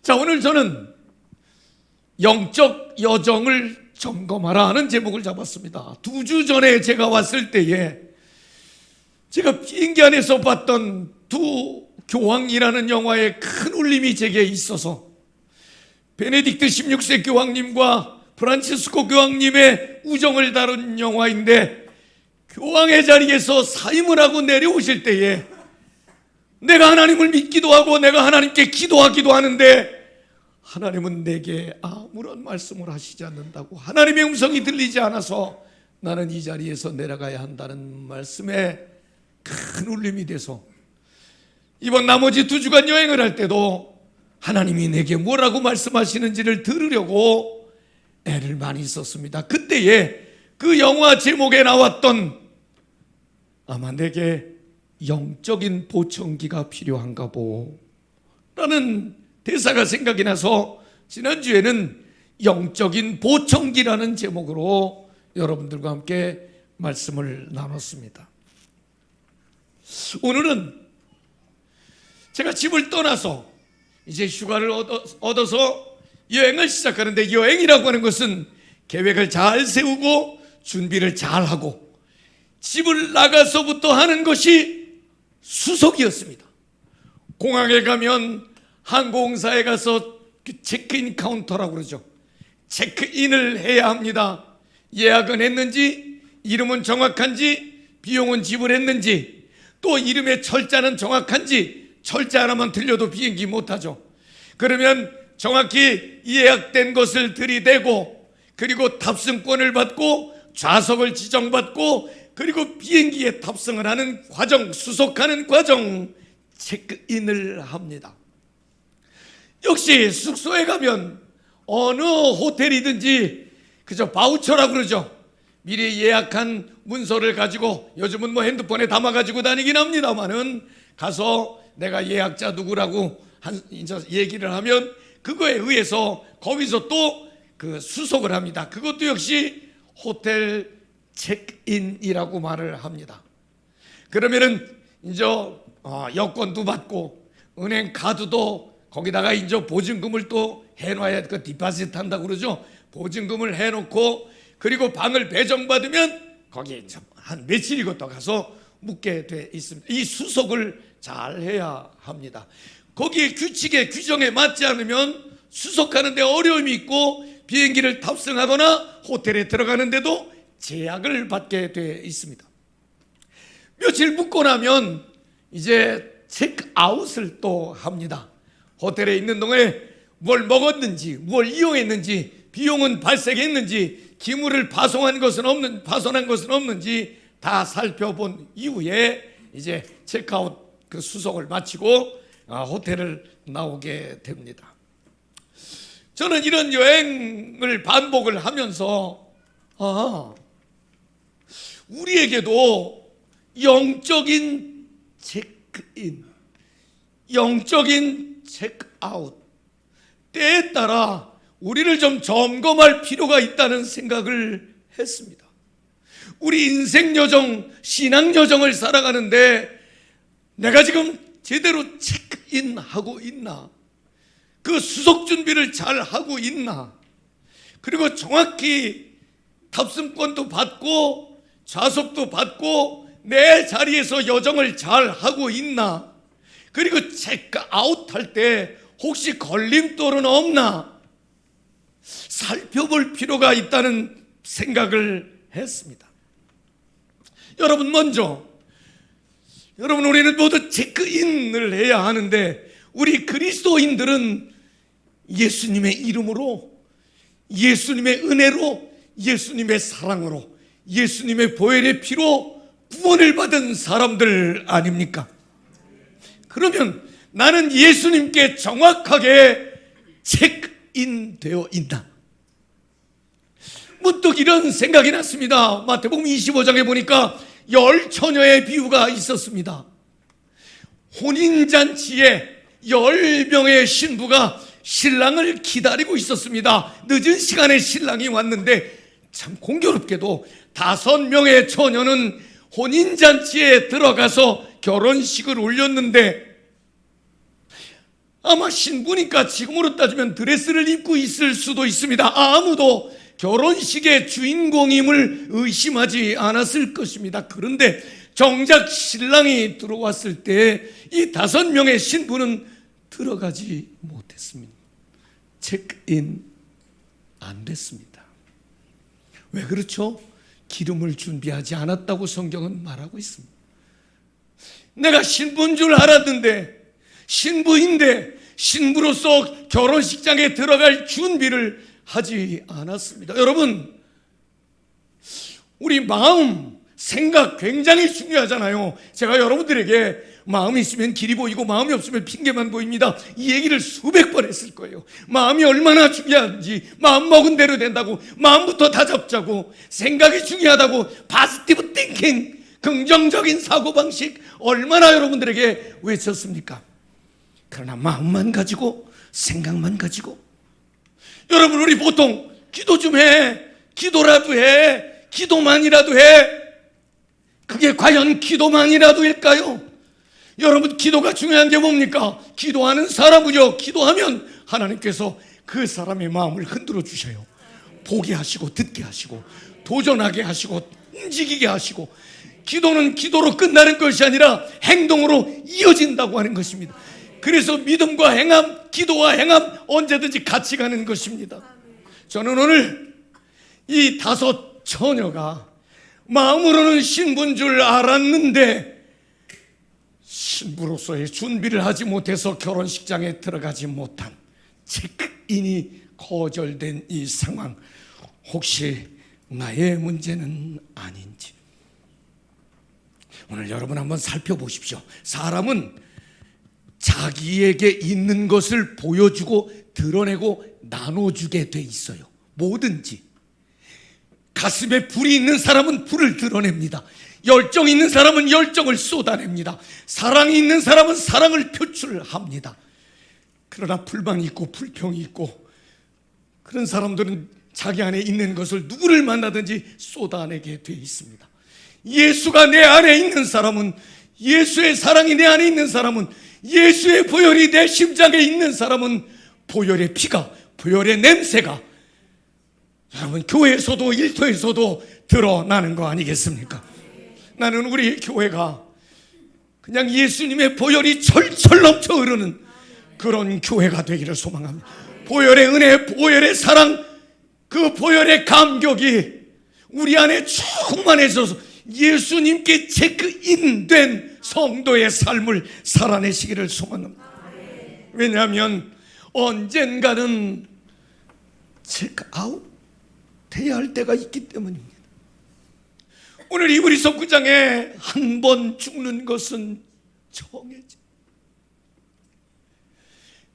자, 오늘 저는 영적 여정을 점검하라 하는 제목을 잡았습니다. 2주 전에 제가 왔을 때에 제가 비행기 안에서 봤던 두 교황이라는 영화에 큰 울림이 제게 있어서 베네딕트 16세 교황님과 프란치스코 교황님의 우정을 다룬 영화인데, 교황의 자리에서 사임을 하고 내려오실 때에 내가 하나님을 믿기도 하고 내가 하나님께 기도하기도 하는데 하나님은 내게 아무런 말씀을 하시지 않는다고, 하나님의 음성이 들리지 않아서 나는 이 자리에서 내려가야 한다는 말씀에 큰 울림이 돼서 이번 나머지 2주간 여행을 할 때도 하나님이 내게 뭐라고 말씀하시는지를 들으려고 애를 많이 썼습니다. 그때에 그 영화 제목에 나왔던 아마 내게 영적인 보청기가 필요한가 보 라는 대사가 생각이 나서 지난주에는 영적인 보청기라는 제목으로 여러분들과 함께 말씀을 나눴습니다. 오늘은 제가 집을 떠나서 이제 휴가를 얻어서 여행을 시작하는데, 여행이라고 하는 것은 계획을 잘 세우고 준비를 잘 하고 집을 나가서부터 하는 것이 수속이었습니다. 공항에 가면 항공사에 가서 체크인 카운터라고 그러죠. 체크인을 해야 합니다. 예약은 했는지, 이름은 정확한지, 비용은 지불했는지, 또 이름의 철자는 정확한지. 철자 하나만 틀려도 비행기 못하죠. 그러면 정확히 예약된 것을 들이대고, 그리고 탑승권을 받고 좌석을 지정받고, 그리고 비행기에 탑승을 하는 과정, 수속하는 과정, 체크인을 합니다. 역시 숙소에 가면 어느 호텔이든지 그저 바우처라고 그러죠. 미리 예약한 문서를 가지고, 요즘은 뭐 핸드폰에 담아가지고 다니긴 합니다만은, 가서 내가 예약자 누구라고 이제 얘기를 하면 그거에 의해서 거기서 또 그 수속을 합니다. 그것도 역시 호텔 체크인이라고 말을 합니다. 그러면은 이제 여권도 받고 은행 카드도 거기다가 이제 보증금을 또 해놔야, 그 디파짓 한다고 그러죠. 보증금을 해놓고, 그리고 방을 배정받으면 거기에 한 며칠이고 또 가서 묵게 돼 있습니다. 이 수속을 잘 해야 합니다. 거기에 규칙에 규정에 맞지 않으면 수속하는데 어려움이 있고, 비행기를 탑승하거나 호텔에 들어가는데도 제약을 받게 돼 있습니다. 며칠 묵고 나면 이제 체크아웃을 또 합니다. 호텔에 있는 동안에 뭘 먹었는지, 뭘 이용했는지, 비용은 발생했는지, 기물을 파손한 것은 없는지 다 살펴본 이후에 이제 체크아웃, 그 수속을 마치고 호텔을 나오게 됩니다. 저는 이런 여행을 반복을 하면서 우리에게도 영적인 체크인, 영적인 체크아웃, 때에 따라 우리를 좀 점검할 필요가 있다는 생각을 했습니다. 우리 인생 여정, 신앙 여정을 살아가는데 내가 지금 제대로 체크인하고 있나? 그 수속 준비를 잘 하고 있나? 그리고 정확히 탑승권도 받고 좌석도 받고 내 자리에서 여정을 잘 하고 있나? 그리고 체크아웃 할 때 혹시 걸림돌은 없나? 살펴볼 필요가 있다는 생각을 했습니다. 여러분, 먼저 우리는 모두 체크인을 해야 하는데, 우리 그리스도인들은 예수님의 이름으로, 예수님의 은혜로, 예수님의 사랑으로, 예수님의 보혈의 피로 구원을 받은 사람들 아닙니까? 그러면 나는 예수님께 정확하게 체크인되어 있나? 문득 이런 생각이 났습니다. 마태복음 25장에 보니까 10처녀의 비유가 있었습니다. 혼인잔치에 10명의 신부가 신랑을 기다리고 있었습니다. 늦은 시간에 신랑이 왔는데 참 공교롭게도 5명의 처녀는 혼인잔치에 들어가서 결혼식을 올렸는데 아마 신부니까 지금으로 따지면 드레스를 입고 있을 수도 있습니다. 아무도 결혼식의 주인공임을 의심하지 않았을 것입니다. 그런데 정작 신랑이 들어왔을 때 이 5명의 신부는 들어가지 못했습니다. 체크인 안 됐습니다. 왜 그렇죠? 기름을 준비하지 않았다고 성경은 말하고 있습니다. 내가 신부인 줄 알았는데, 신부인데 신부로서 결혼식장에 들어갈 준비를 하지 않았습니다. 여러분, 우리 마음, 생각 굉장히 중요하잖아요. 제가 여러분들에게 마음이 있으면 길이 보이고 마음이 없으면 핑계만 보입니다, 이 얘기를 수백 번 했을 거예요. 마음이 얼마나 중요한지, 마음 먹은 대로 된다고, 마음부터 다 잡자고, 생각이 중요하다고, 파지티브 띵킹, 긍정적인 사고방식 얼마나 여러분들에게 외쳤습니까? 그러나 마음만 가지고, 생각만 가지고, 여러분, 우리 보통 기도 좀 해, 기도라도 해, 기도만이라도 해. 그게 과연 기도만이라도일까요? 여러분, 기도가 중요한 게 뭡니까? 기도하는 사람은요, 기도하면 하나님께서 그 사람의 마음을 흔들어 주셔요. 보게 하시고, 듣게 하시고, 도전하게 하시고, 움직이게 하시고. 기도는 기도로 끝나는 것이 아니라 행동으로 이어진다고 하는 것입니다. 그래서 믿음과 행함, 기도와 행함 언제든지 같이 가는 것입니다. 저는 오늘 이 5 처녀가 마음으로는 신부인 줄 알았는데 신부로서의 준비를 하지 못해서 결혼식장에 들어가지 못한, 체크인이 거절된 이 상황, 혹시 나의 문제는 아닌지 오늘 여러분 한번 살펴보십시오. 사람은 자기에게 있는 것을 보여주고 드러내고 나눠주게 돼 있어요. 뭐든지. 가슴에 불이 있는 사람은 불을 드러냅니다. 열정이 있는 사람은 열정을 쏟아냅니다. 사랑이 있는 사람은 사랑을 표출합니다. 그러나 불만이 있고 불평이 있고 그런 사람들은 자기 안에 있는 것을 누구를 만나든지 쏟아내게 돼 있습니다. 예수가 내 안에 있는 사람은, 예수의 사랑이 내 안에 있는 사람은, 예수의 보혈이 내 심장에 있는 사람은 보혈의 피가, 보혈의 냄새가 여러분 교회에서도 일터에서도 드러나는 거 아니겠습니까? 나는 우리 교회가 그냥 예수님의 보혈이 철철 넘쳐 흐르는 그런 교회가 되기를 소망합니다. 보혈의 은혜, 보혈의 사랑, 그 보혈의 감격이 우리 안에 충만해져서 예수님께 체크인된 성도의 삶을 살아내시기를 소망합니다. 왜냐하면 언젠가는 체크아웃 해야 할 때가 있기 때문입니다. 오늘 이브리서 9장에 한 번 죽는 것은 정해져,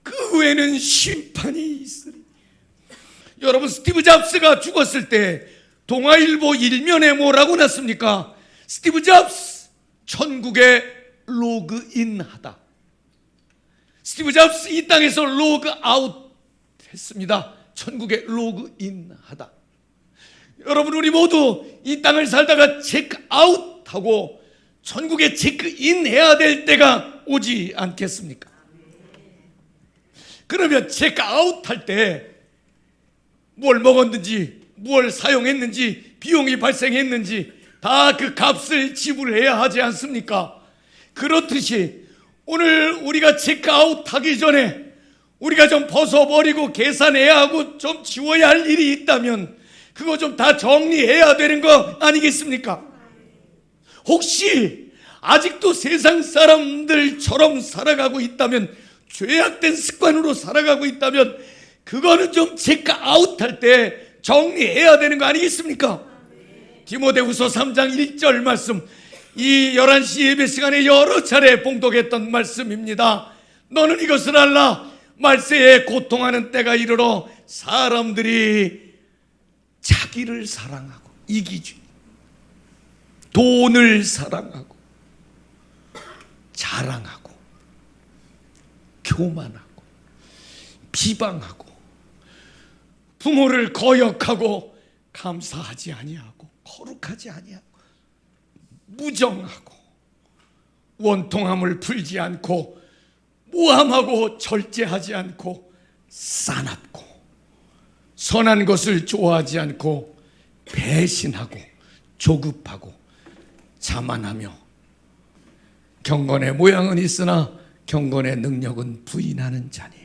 그 후에는 심판이 있으리. 여러분, 스티브 잡스가 죽었을 때 동아일보 일면에 뭐라고 났습니까? 스티브 잡스 천국에 로그인하다. 스티브 잡스 이 땅에서 로그아웃 했습니다. 천국에 로그인하다. 여러분, 우리 모두 이 땅을 살다가 체크아웃하고 천국에 체크인해야 될 때가 오지 않겠습니까? 그러면 체크아웃할 때 뭘 먹었는지, 뭘 사용했는지, 비용이 발생했는지 다 그 값을 지불해야 하지 않습니까? 그렇듯이 오늘 우리가 체크아웃하기 전에 우리가 좀 벗어버리고 계산해야 하고 좀 지워야 할 일이 있다면 그거 좀 다 정리해야 되는 거 아니겠습니까? 혹시 아직도 세상 사람들처럼 살아가고 있다면, 죄악된 습관으로 살아가고 있다면 그거는 좀 체크아웃할 때 정리해야 되는 거 아니겠습니까? 디모데후서 3장 1절 말씀, 이 11시 예배 시간에 여러 차례 봉독했던 말씀입니다. 너는 이것을 알라. 말세에 고통하는 때가 이르러 사람들이 자기를 사랑하고, 이기주의, 돈을 사랑하고, 자랑하고, 교만하고, 비방하고, 부모를 거역하고, 감사하지 아니하고, 거룩하지 아니하고, 무정하고, 원통함을 풀지 않고, 무함하고 절제하지 않고 싸납고 선한 것을 좋아하지 않고 배신하고 조급하고 자만하며 경건의 모양은 있으나 경건의 능력은 부인하는 자니.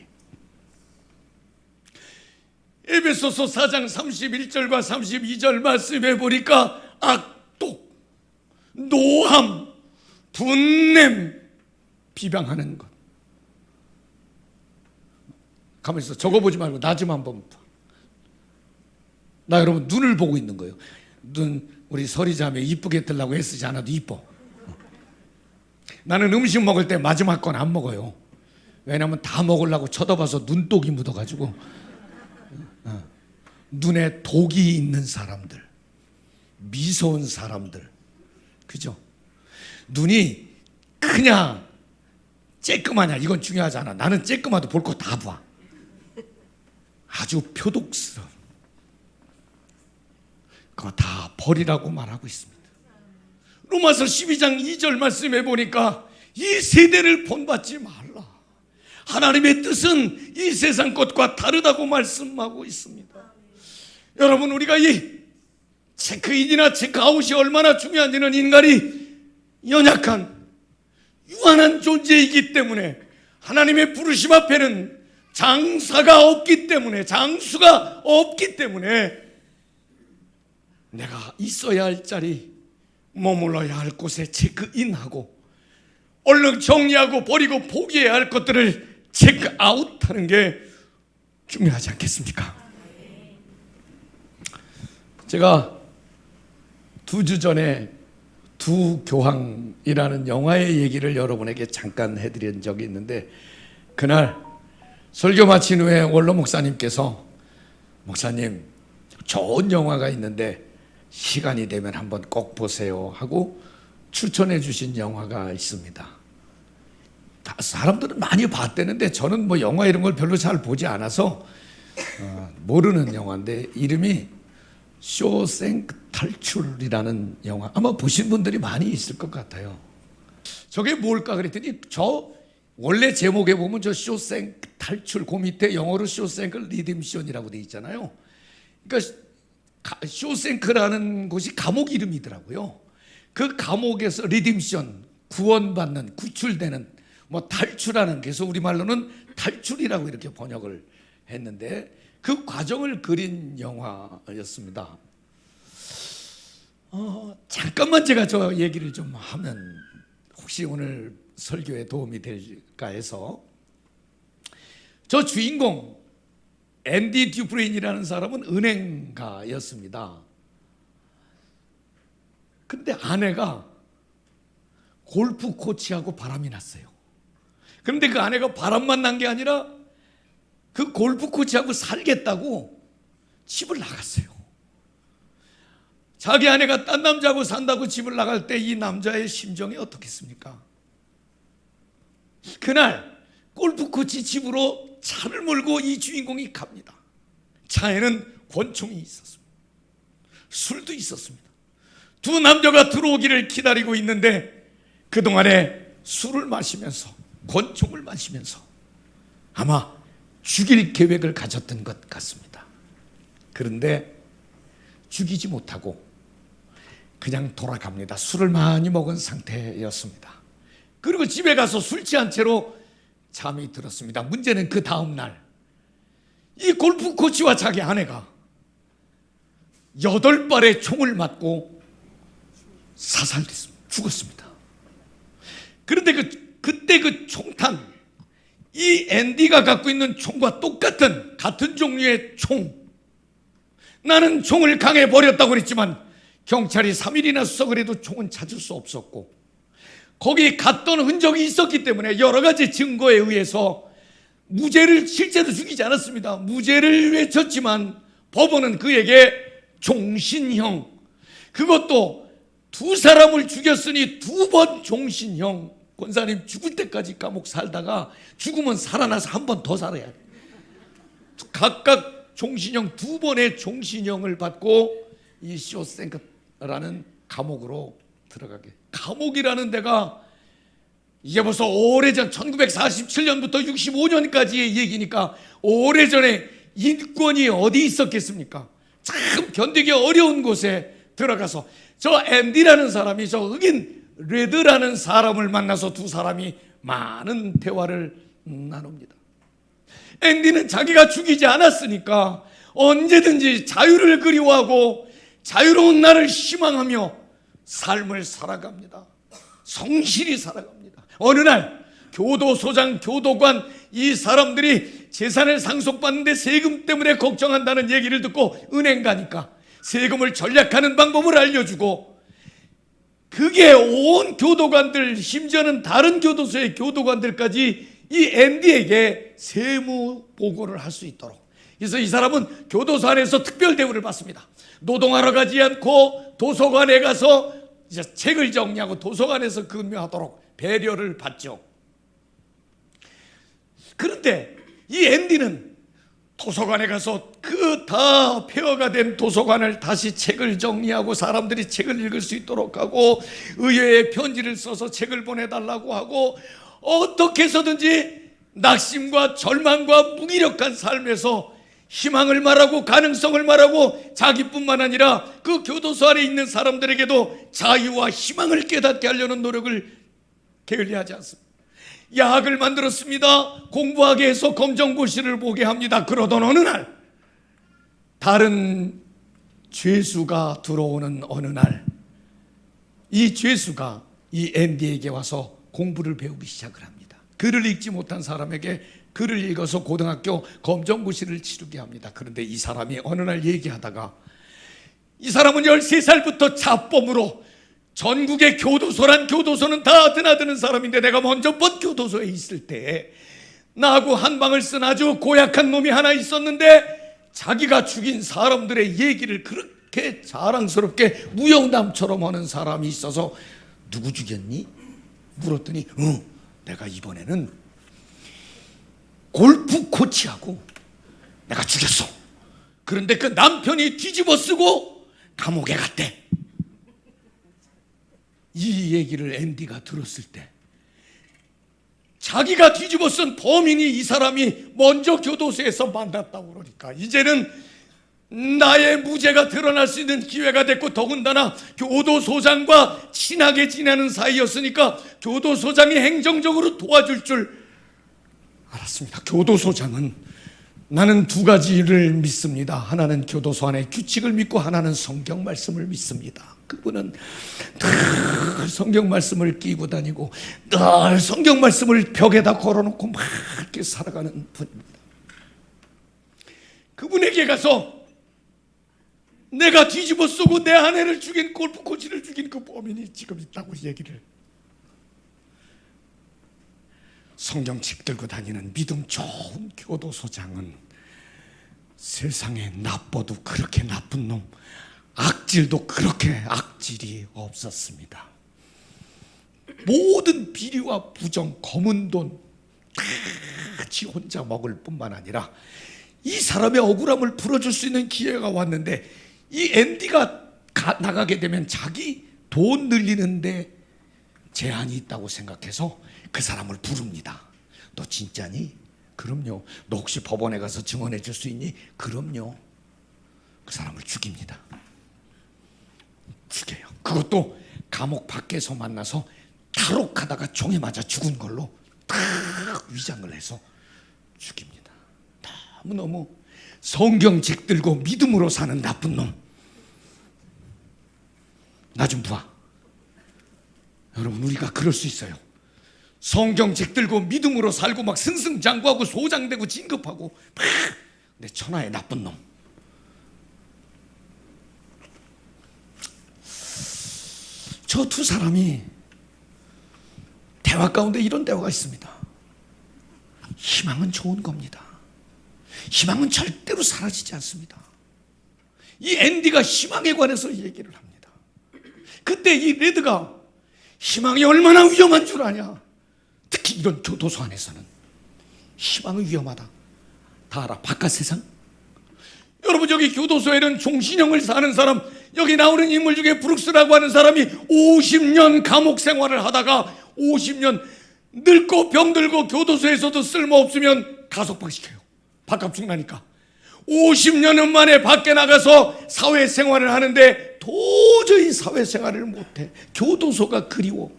에베소서 4장 31절과 32절 말씀해 보니까 악독, 노함, 분냄, 비방하는 것. 가만히 있어. 적어보지 말고 나 좀 한번 봐. 나 여러분 눈을 보고 있는 거예요. 눈 우리 서리자매 이쁘게 뜨려고 애쓰지 않아도 이뻐. 나는 음식 먹을 때 마지막 건 안 먹어요. 왜냐하면 다 먹으려고 쳐다봐서 눈독이 묻어가지고. 눈에 독이 있는 사람들, 미소운 사람들, 그죠? 눈이 크냐 쬐끄마냐 이건 중요하지 않아. 나는 쬐끄마도 볼 거 다 봐. 아주 표독스러운 그거 다 버리라고 말하고 있습니다. 로마서 12장 2절 말씀해 보니까 이 세대를 본받지 말라. 하나님의 뜻은 이 세상 것과 다르다고 말씀하고 있습니다. 여러분, 우리가 이 체크인이나 체크아웃이 얼마나 중요한지는 인간이 연약한 유한한 존재이기 때문에 하나님의 부르심 앞에는 장사가 없기 때문에, 장수가 없기 때문에 내가 있어야 할 자리, 머물러야 할 곳에 체크인하고 얼른 정리하고 버리고 포기해야 할 것들을 체크아웃하는 게 중요하지 않겠습니까? 제가 2주 전에 두 교황이라는 영화의 얘기를 여러분에게 잠깐 해드린 적이 있는데, 그날 설교 마친 후에 원로 목사님께서 목사님 좋은 영화가 있는데 시간이 되면 한번 꼭 보세요 하고 추천해 주신 영화가 있습니다. 사람들은 많이 봤대는데 저는 뭐 영화 이런 걸 별로 잘 보지 않아서 모르는 영화인데, 이름이 쇼생크 탈출이라는 영화, 아마 보신 분들이 많이 있을 것 같아요. 저게 뭘까 그랬더니 저 원래 제목에 보면 저 쇼생크 탈출, 그 밑에 영어로 쇼생크 리뎀션이라고 돼 있잖아요. 그러니까 쇼생크라는 곳이 감옥 이름이더라고요. 그 감옥에서 리뎀션, 구원받는, 구출되는, 뭐 탈출하는, 그래서 우리말로는 탈출이라고 이렇게 번역을 했는데 그 과정을 그린 영화였습니다. 잠깐만 제가 저 얘기를 좀 하면 혹시 오늘 설교에 도움이 될까 해서, 저 주인공 앤디 듀프레인이라는 사람은 은행가였습니다. 근데 아내가 골프 코치하고 바람이 났어요. 그런데 그 아내가 바람만 난 게 아니라 그 골프 코치하고 살겠다고 집을 나갔어요. 자기 아내가 딴 남자하고 산다고 집을 나갈 때 이 남자의 심정이 어떻겠습니까? 그날 골프 코치 집으로 차를 몰고 이 주인공이 갑니다. 차에는 권총이 있었습니다. 술도 있었습니다. 두 남자가 들어오기를 기다리고 있는데 그동안에 술을 마시면서 권총을 마시면서 아마 죽일 계획을 가졌던 것 같습니다. 그런데 죽이지 못하고 그냥 돌아갑니다. 술을 많이 먹은 상태였습니다. 그리고 집에 가서 술 취한 채로 잠이 들었습니다. 문제는 그 다음 날 이 골프 코치와 자기 아내가 8발의 총을 맞고 사살됐습니다. 죽었습니다. 그런데 그때 그 총탄, 이 앤디가 갖고 있는 총과 같은 종류의 총, 나는 총을 강에 버렸다고 그랬지만 경찰이 3일이나 수색을 해도 총은 찾을 수 없었고 거기 갔던 흔적이 있었기 때문에 여러 가지 증거에 의해서 무죄를 실제로 죽이지 않았습니다. 무죄를 외쳤지만 법원은 그에게 종신형, 그것도 2사람을 죽였으니 2번 종신형, 권사님 죽을 때까지 감옥 살다가 죽으면 살아나서 한 번 더 살아야 돼. 각각 종신형 2번의 종신형을 받고 이 쇼생크라는 감옥으로 들어가게. 감옥이라는 데가 이게 벌써 오래전 1947년부터 65년까지의 얘기니까 오래전에 인권이 어디 있었겠습니까? 참 견디기 어려운 곳에 들어가서 저 앤디라는 사람이 저 흑인 레드라는 사람을 만나서 두 사람이 많은 대화를 나눕니다. 앤디는 자기가 죽이지 않았으니까 언제든지 자유를 그리워하고 자유로운 날을 희망하며 삶을 살아갑니다. 성실히 살아갑니다. 어느 날 교도소장, 교도관 이 사람들이 재산을 상속받는데 세금 때문에 걱정한다는 얘기를 듣고 은행 가니까 세금을 절약하는 방법을 알려주고, 그게 온 교도관들, 심지어는 다른 교도소의 교도관들까지 이 앤디에게 세무 보고를 할 수 있도록. 그래서 이 사람은 교도소 안에서 특별 대우를 받습니다. 노동하러 가지 않고 도서관에 가서 이제 책을 정리하고 도서관에서 근무하도록 배려를 받죠. 그런데 이 앤디는 도서관에 가서 그 다 폐허가 된 도서관을 다시 책을 정리하고 사람들이 책을 읽을 수 있도록 하고 의회에 편지를 써서 책을 보내달라고 하고 어떻게 해서든지 낙심과 절망과 무기력한 삶에서 희망을 말하고 가능성을 말하고 자기뿐만 아니라 그 교도소 안에 있는 사람들에게도 자유와 희망을 깨닫게 하려는 노력을 게을리하지 않습니다. 야학을 만들었습니다. 공부하게 해서 검정고시를 보게 합니다. 그러던 어느 날 다른 죄수가 들어오는 어느 날 이 죄수가 이 앤디에게 와서 공부를 배우기 시작을 합니다. 글을 읽지 못한 사람에게 글을 읽어서 고등학교 검정고시를 치르게 합니다. 그런데 이 사람이 어느 날 얘기하다가, 이 사람은 13살부터 자범으로 전국의 교도소란 교도소는 다 드나드는 사람인데 내가 먼저 본 교도소에 있을 때 나하고 한 방을 쓴 아주 고약한 놈이 하나 있었는데 자기가 죽인 사람들의 얘기를 그렇게 자랑스럽게 무용담처럼 하는 사람이 있어서 누구 죽였니? 물었더니 내가 이번에는 골프 코치하고 내가 죽였어. 그런데 그 남편이 뒤집어 쓰고 감옥에 갔대. 이 얘기를 앤디가 들었을 때 자기가 뒤집어 쓴 범인이 이 사람이 먼저 교도소에서 만났다고 그러니까 이제는 나의 무죄가 드러날 수 있는 기회가 됐고, 더군다나 교도소장과 친하게 지내는 사이였으니까 교도소장이 행정적으로 도와줄 줄 알았습니다. 교도소장은, 나는 두 가지를 믿습니다. 하나는 교도소 안의 규칙을 믿고 하나는 성경 말씀을 믿습니다. 그분은 늘 성경 말씀을 끼고 다니고 늘 성경 말씀을 벽에다 걸어놓고 막 이렇게 살아가는 분입니다. 그분에게 가서 내가 뒤집어 쓰고 내 아내를 죽인, 골프 코치를 죽인 그 범인이 지금 있다고 얘기를. 성경책 들고 다니는 믿음 좋은 교도소장은 세상에 나빠도 그렇게 나쁜 놈, 악질도 그렇게 악질이 없었습니다. 모든 비리와 부정, 검은 돈 같이 혼자 먹을 뿐만 아니라 이 사람의 억울함을 풀어줄 수 있는 기회가 왔는데, 이 앤디가 나가게 되면 자기 돈 늘리는데 제한이 있다고 생각해서 그 사람을 부릅니다. 너 진짜니? 그럼요. 너 혹시 법원에 가서 증언해 줄 수 있니? 그럼요. 그 사람을 죽입니다. 죽여요. 그것도 감옥 밖에서 만나서 탈옥하다가 총에 맞아 죽은 걸로 딱 위장을 해서 죽입니다. 너무너무 성경책 들고 믿음으로 사는 나쁜 놈. 나 좀 봐. 여러분, 우리가 그럴 수 있어요. 성경책 들고 믿음으로 살고 막 승승장구하고 소장되고 진급하고 막, 내 천하의 나쁜 놈. 저 두 사람이 대화 가운데 이런 대화가 있습니다. 희망은 좋은 겁니다. 희망은 절대로 사라지지 않습니다. 이 앤디가 희망에 관해서 얘기를 합니다. 그때 이 레드가 희망이 얼마나 위험한 줄 아냐. 특히 이런 교도소 안에서는 희망은 위험하다. 다 알아. 바깥 세상. 여러분, 여기 교도소에는 종신형을 사는 사람, 여기 나오는 인물 중에 브룩스라고 하는 사람이 50년 감옥 생활을 하다가 50년 늙고 병들고 교도소에서도 쓸모없으면 가석방시켜요. 밥값 나니까. 50년 만에 밖에 나가서 사회생활을 하는데 도저히 사회생활을 못해. 교도소가 그리워.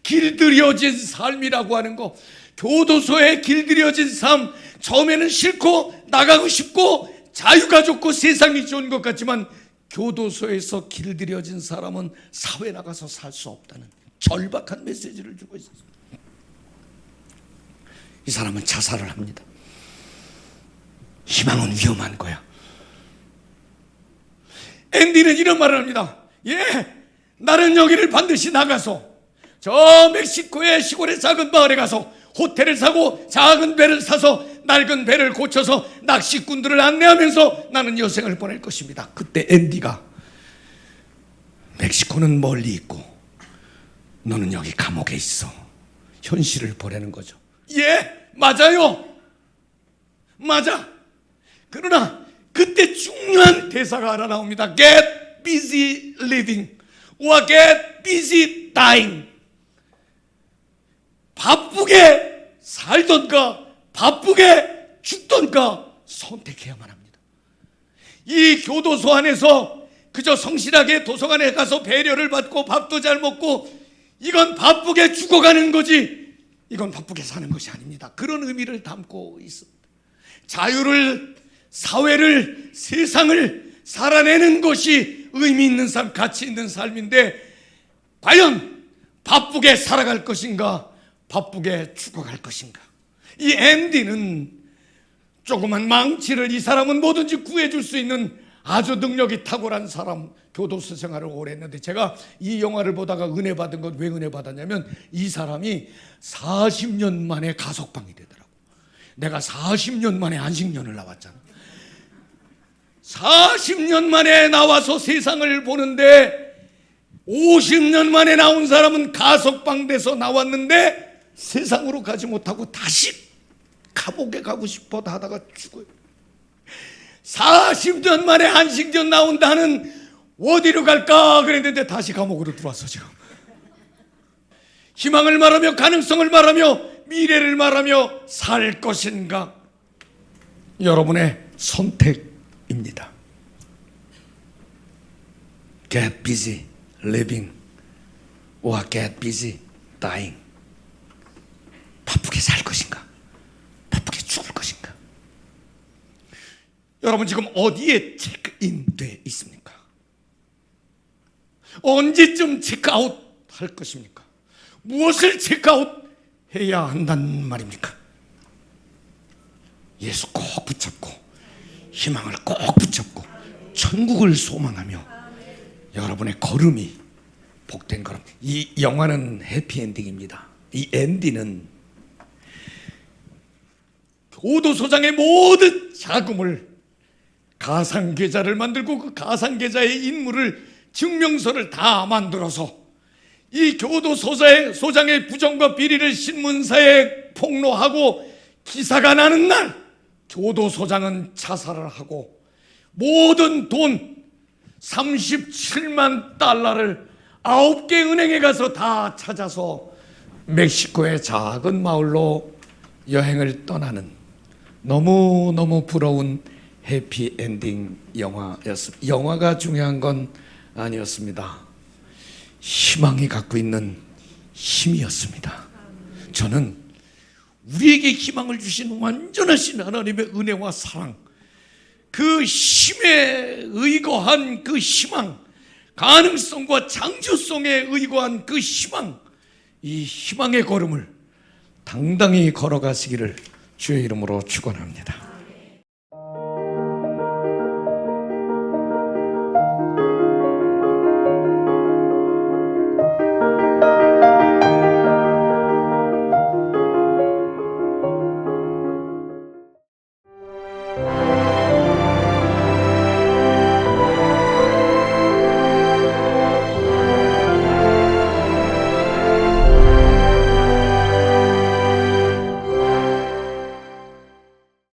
길들여진 삶이라고 하는 거, 교도소에 길들여진 삶, 처음에는 싫고 나가고 싶고 자유가 좋고 세상이 좋은 것 같지만 교도소에서 길들여진 사람은 사회 나가서 살 수 없다는 절박한 메시지를 주고 있었습니다. 이 사람은 자살을 합니다. 희망은 위험한 거야. 앤디는 이런 말을 합니다. 나는 여기를 반드시 나가서 저 멕시코의 시골의 작은 마을에 가서 호텔을 사고 작은 배를 사서 낡은 배를 고쳐서 낚시꾼들을 안내하면서 나는 여생을 보낼 것입니다. 그때 앤디가 멕시코는 멀리 있고 너는 여기 감옥에 있어. 현실을 보내는 거죠. 맞아요. 맞아. 그러나 그때 중요한 대사가 하나 나옵니다. Get busy living or get busy dying. 바쁘게 살던가 바쁘게 죽던가 선택해야만 합니다. 이 교도소 안에서 그저 성실하게 도서관에 가서 배려를 받고 밥도 잘 먹고 이건 바쁘게 죽어가는 거지, 이건 바쁘게 사는 것이 아닙니다. 그런 의미를 담고 있습니다. 자유를, 사회를, 세상을 살아내는 것이 의미 있는 삶, 가치 있는 삶인데 과연 바쁘게 살아갈 것인가, 바쁘게 죽어갈 것인가. 이 앤디는 조그만 망치를, 이 사람은 뭐든지 구해줄 수 있는 아주 능력이 탁월한 사람, 교도소 생활을 오래 했는데 제가 이 영화를 보다가 은혜 받은 건 왜 은혜 받았냐면 이 사람이 40년 만에 가석방이 되더라고. 내가 40년 만에 안식년을 나왔잖아. 40년 만에 나와서 세상을 보는데 50년 만에 나온 사람은 가석방돼서 나왔는데 세상으로 가지 못하고 다시 감옥에 가고 싶어 하다가 죽어요. 40년 만에 안식년 나온다는 어디로 갈까 그랬는데 다시 감옥으로 들어왔어. 지금 희망을 말하며 가능성을 말하며 미래를 말하며 살 것인가, 여러분의 선택입니다. Get busy living or get busy dying. 바쁘게 살 것인가, 바쁘게 죽을 것인가. 여러분 지금 어디에 체크인 돼 있습니까? 언제쯤 체크아웃 할 것입니까? 무엇을 체크아웃 해야 한단 말입니까? 예수 꼭 붙잡고 희망을 꼭 붙잡고 천국을 소망하며 여러분의 걸음이 복된 걸음. 이 영화는 해피엔딩입니다. 이 앤디는 교도소장의 모든 자금을 가상계좌를 만들고 그 가상계좌의 인물을 증명서를 다 만들어서 이 교도소장의 부정과 비리를 신문사에 폭로하고 기사가 나는 날 교도소장은 자살을 하고 모든 돈 37만 달러를 9개 은행에 가서 다 찾아서 멕시코의 작은 마을로 여행을 떠나는 너무너무 부러운 해피엔딩 영화였습니다. 영화가 중요한 건 아니었습니다. 희망이 갖고 있는 힘이었습니다. 저는 우리에게 희망을 주신 완전하신 하나님의 은혜와 사랑, 그 힘에 의거한 그 희망, 가능성과 창조성에 의거한 그 희망, 이 희망의 걸음을 당당히 걸어가시기를 주의 이름으로 축원합니다.